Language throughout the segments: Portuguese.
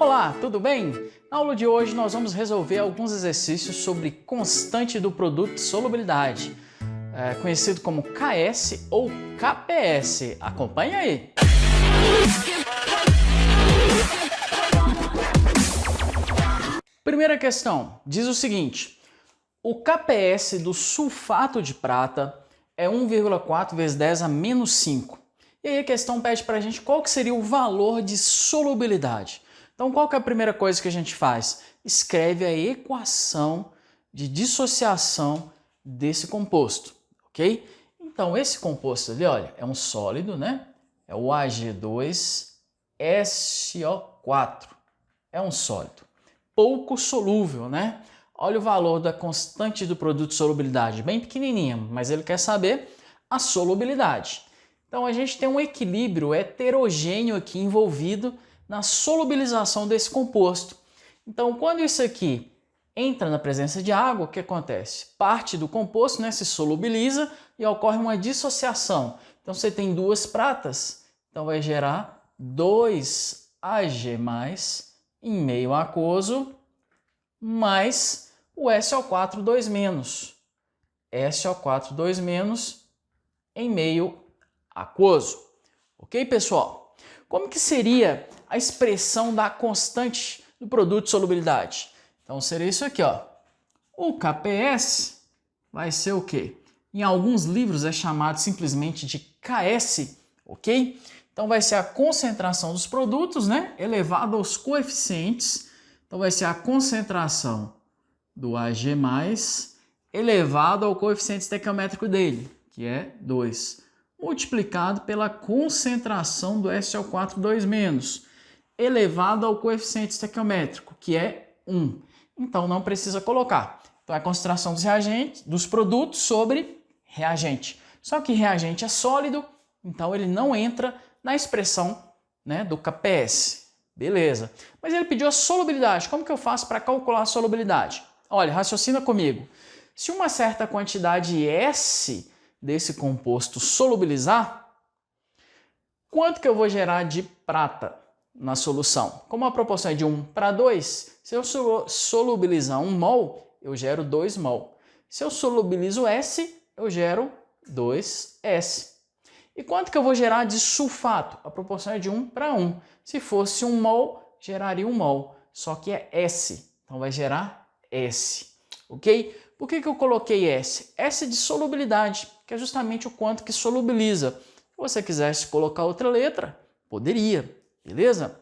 Olá, tudo bem? Na aula de hoje nós vamos resolver alguns exercícios sobre constante do produto de solubilidade, conhecido como KS ou KPS. Acompanhe aí! Primeira questão, diz o seguinte: o KPS do sulfato de prata é 1,4 vezes 10 a menos 5. E aí a questão pede para a gente qual que seria o valor de solubilidade. Então qual que é a primeira coisa que a gente faz? Escreve a equação de dissociação desse composto, ok? Então esse composto ali, olha, é um sólido, né? É o Ag2SO4. É um sólido. Pouco solúvel, né? Olha o valor da constante do produto de solubilidade, bem pequenininha, mas ele quer saber a solubilidade. Então a gente tem um equilíbrio heterogêneo aqui envolvido na solubilização desse composto. Então quando isso aqui entra na presença de água, o que acontece? Parte do composto, né, se solubiliza e ocorre uma dissociação. Então você tem duas pratas, então vai gerar 2Ag+ em meio aquoso mais o SO4 2-. SO4 2- em meio aquoso. Ok, pessoal? Como que seria a expressão da constante do produto de solubilidade? Então seria isso aqui, ó. O KPS vai ser o quê? Em alguns livros é chamado simplesmente de KS, ok? Então vai ser a concentração dos produtos, né, elevado aos coeficientes. Então vai ser a concentração do Ag+ elevado ao coeficiente estequiométrico dele, que é 2, multiplicado pela concentração do SO4 2-, elevado ao coeficiente estequiométrico, que é 1. Então não precisa colocar. Então é a concentração dos reagentes, dos produtos sobre reagente. Só que reagente é sólido, então ele não entra na expressão, né, do KPS. Beleza. Mas ele pediu a solubilidade. Como que eu faço para calcular a solubilidade? Olha, raciocina comigo. Se uma certa quantidade S desse composto solubilizar, quanto que eu vou gerar de prata na solução? Como a proporção é de 1 para 2, se eu solubilizar 1 mol, eu gero 2 mol. Se eu solubilizo S, eu gero 2S. E quanto que eu vou gerar de sulfato? A proporção é de 1 para 1. Se fosse 1 mol, geraria 1 mol. Só que é S, então vai gerar S. Ok? Por que eu coloquei S? S de solubilidade, que é justamente o quanto que solubiliza. Se você quisesse colocar outra letra, poderia, beleza?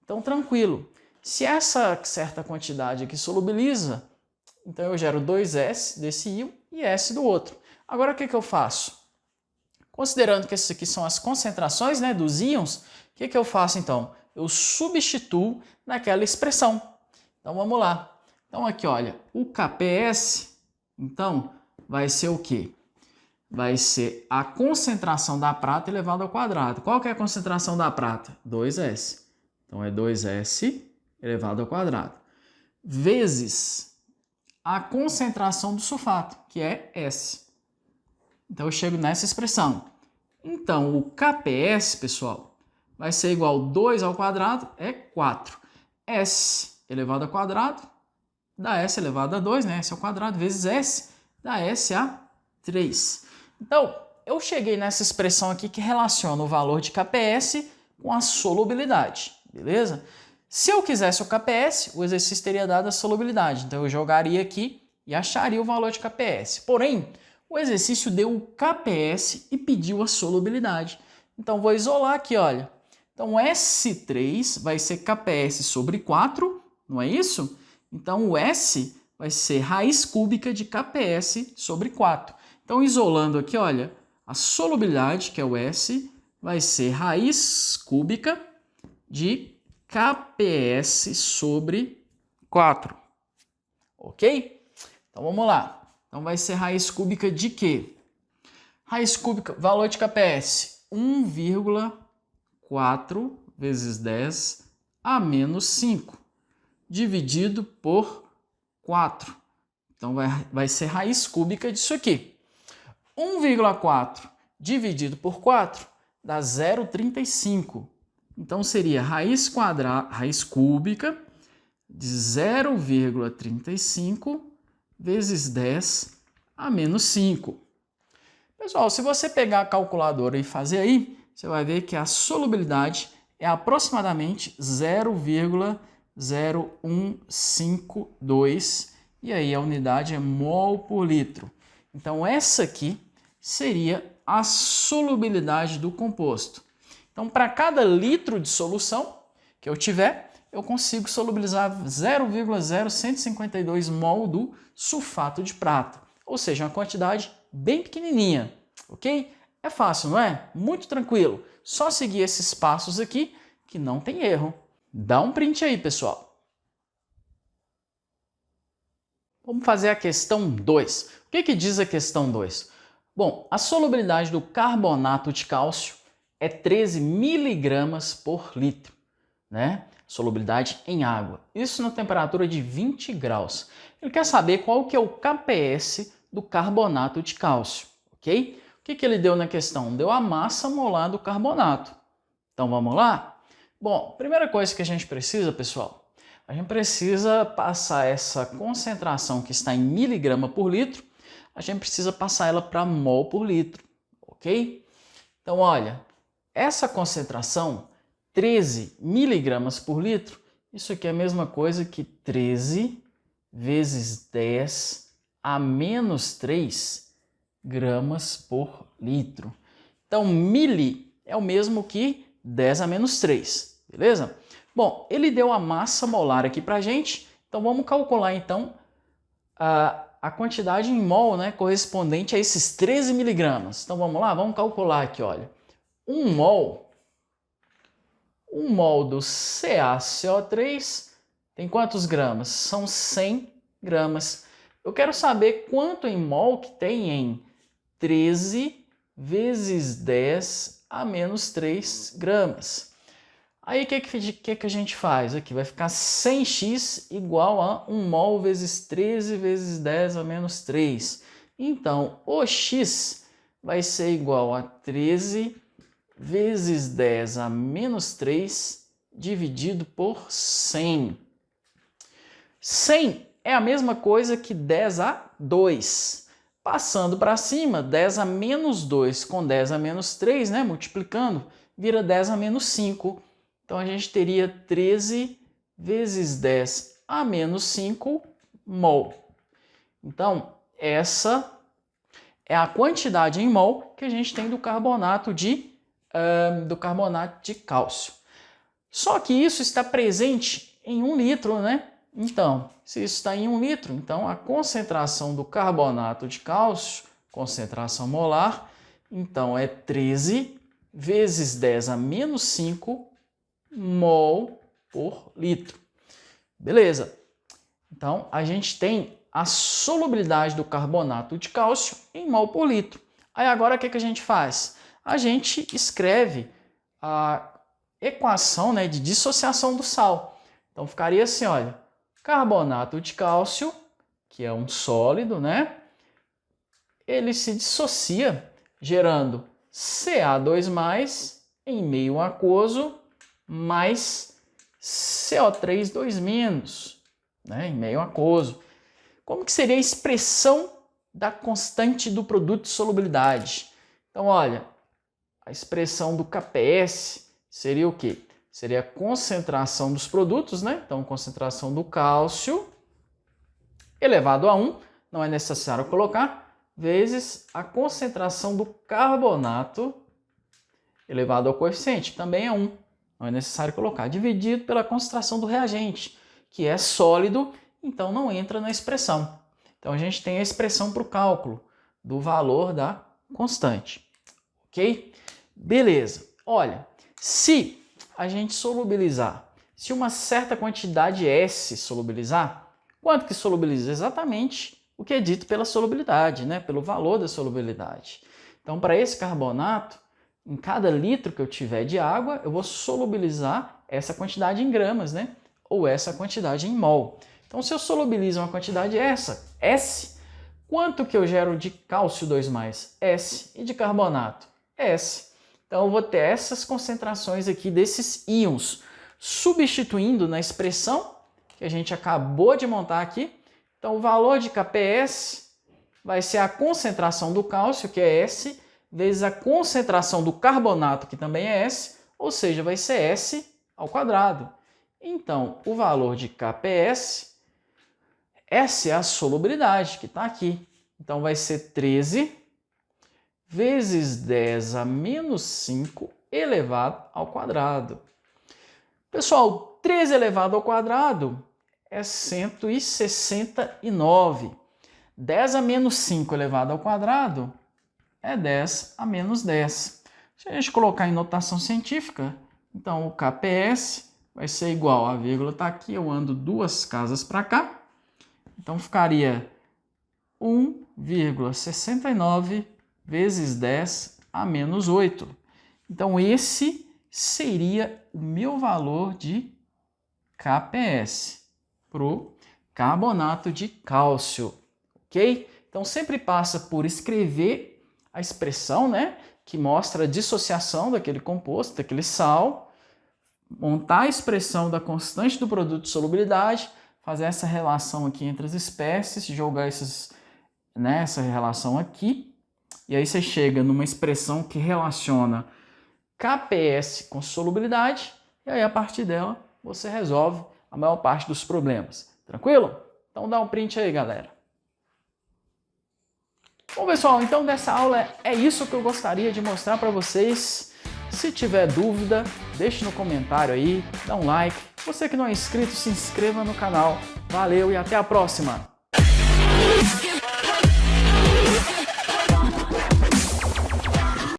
Então tranquilo. Se essa certa quantidade aqui solubiliza, então eu gero 2S desse íon e S do outro. Agora o que eu faço? Considerando que essas aqui são as concentrações, né, dos íons, o que eu faço então? Eu substituo naquela expressão. Então vamos lá. Então aqui, olha, o KPS, então, vai ser o quê? Vai ser a concentração da prata elevado ao quadrado. Qual que é a concentração da prata? 2S. Então é 2S elevado ao quadrado. Vezes a concentração do sulfato, que é S. Então eu chego nessa expressão. Então o KPS, pessoal, vai ser igual a 2 ao quadrado, é 4. S elevado ao quadrado dá S elevado a 2, né? S ao quadrado vezes S dá S a 3. Então, eu cheguei nessa expressão aqui que relaciona o valor de KPS com a solubilidade, beleza? Se eu quisesse o KPS, o exercício teria dado a solubilidade. Então, eu jogaria aqui e acharia o valor de KPS. Porém, o exercício deu o KPS e pediu a solubilidade. Então, vou isolar aqui, olha. Então, S3 vai ser KPS sobre 4, não é isso? Então, o S vai ser raiz cúbica de KPS sobre 4. Então, isolando aqui, olha, a solubilidade, que é o S, vai ser raiz cúbica de KPS sobre 4. Ok? Então, vamos lá. Então, vai ser raiz cúbica de quê? Raiz cúbica, valor de KPS, 1,4 vezes 10 a menos 5. Dividido por 4. Então, vai ser raiz cúbica disso aqui. 1,4 dividido por 4 dá 0,35. Então, seria raiz cúbica de 0,35 vezes 10 a menos 5. Pessoal, se você pegar a calculadora e fazer aí, você vai ver que a solubilidade é aproximadamente 0,0152 e aí a unidade é mol por litro. Então, essa aqui seria a solubilidade do composto. Então, para cada litro de solução que eu tiver, eu consigo solubilizar 0,0152 mol do sulfato de prata, ou seja, uma quantidade bem pequenininha, ok? É fácil, não é? Muito tranquilo. Só seguir esses passos aqui que não tem erro. Dá um print aí, pessoal. Vamos fazer a questão 2. O que diz a questão 2? Bom, a solubilidade do carbonato de cálcio é 13 miligramas por litro, né? Solubilidade em água. Isso na temperatura de 20 graus. Ele quer saber qual que é o KPS do carbonato de cálcio, ok? O que ele deu na questão? Deu a massa molar do carbonato. Então vamos lá? Bom, primeira coisa que a gente precisa, pessoal, a gente precisa passar essa concentração que está em miligrama por litro, a gente precisa passar ela para mol por litro, ok? Então olha, essa concentração, 13 miligramas por litro, isso aqui é a mesma coisa que 13 vezes 10 a menos 3 gramas por litro. Então, mili é o mesmo que 10 a menos 3, beleza? Bom, ele deu a massa molar aqui para a gente, então vamos calcular então a quantidade em mol, né, correspondente a esses 13 miligramas. Então vamos lá, vamos calcular aqui, olha. Um mol do CaCO3 tem quantos gramas? São 100 gramas. Eu quero saber quanto em mol que tem em 13 vezes 10 a menos 3 gramas. Aí o que a gente faz? Aqui vai ficar 100x igual a 1 mol vezes 13 vezes 10 a menos 3. Então, o x vai ser igual a 13 vezes 10 a menos 3 dividido por 100. 100 é a mesma coisa que 10 a 2. Passando para cima, 10 a menos 2 com 10 a menos 3, né, multiplicando, vira 10 a menos 5. Então, a gente teria 13 vezes 10 a menos 5 mol. Então, essa é a quantidade em mol que a gente tem do carbonato de cálcio. Só que isso está presente em 1 litro, né? Então, se isso está em 1 litro, então a concentração do carbonato de cálcio, concentração molar, então é 13 vezes 10 a menos 5 mol por litro. Beleza? Então, a gente tem a solubilidade do carbonato de cálcio em mol por litro. Aí agora o que a gente faz? A gente escreve a equação, né, de dissociação do sal. Então ficaria assim, olha, carbonato de cálcio, que é um sólido, né? Ele se dissocia gerando Ca2+ em meio aquoso mais CO3 2-, né, em meio aquoso. Como que seria a expressão da constante do produto de solubilidade? Então, olha, a expressão do KPS seria o quê? Seria a concentração dos produtos, né? Então, concentração do cálcio elevado a 1, não é necessário colocar, vezes a concentração do carbonato elevado ao coeficiente, que também é 1, não é necessário colocar, dividido pela concentração do reagente, que é sólido, então não entra na expressão. Então, a gente tem a expressão para o cálculo do valor da constante, ok? Beleza. Olha, se a gente solubilizar, se uma certa quantidade S solubilizar, quanto que solubiliza? Exatamente o que é dito pela solubilidade, né? Pelo valor da solubilidade. Então, para esse carbonato, em cada litro que eu tiver de água, eu vou solubilizar essa quantidade em gramas, né? Ou essa quantidade em mol. Então, se eu solubilizo uma quantidade S, quanto que eu gero de cálcio 2+? S. E de carbonato? S. Então, eu vou ter essas concentrações aqui desses íons, substituindo na expressão que a gente acabou de montar aqui. Então, o valor de Kps vai ser a concentração do cálcio, que é S, vezes a concentração do carbonato, que também é S, ou seja, vai ser S ao quadrado. Então, o valor de Kps, S é a solubilidade, que está aqui. Então, vai ser 13 vezes 10 a menos 5 elevado ao quadrado. Pessoal, 13 elevado ao quadrado é 169. 10 a menos 5 elevado ao quadrado é 10 a menos 10. Se a gente colocar em notação científica, então o Kps vai ser igual, a vírgula está aqui, eu ando 2 casas para cá, então ficaria 1,69 vezes 10 a menos 8. Então esse seria o meu valor de Kps para o carbonato de cálcio, ok? Então sempre passa por escrever a expressão, né, que mostra a dissociação daquele composto, daquele sal, montar a expressão da constante do produto de solubilidade, fazer essa relação aqui entre as espécies, jogar essa relação aqui, e aí você chega numa expressão que relaciona Kps com solubilidade, e aí a partir dela você resolve a maior parte dos problemas. Tranquilo? Então dá um print aí, galera. Bom, pessoal, então dessa aula é isso que eu gostaria de mostrar para vocês. Se tiver dúvida, deixe no comentário aí, dá um like. Você que não é inscrito, se inscreva no canal. Valeu e até a próxima!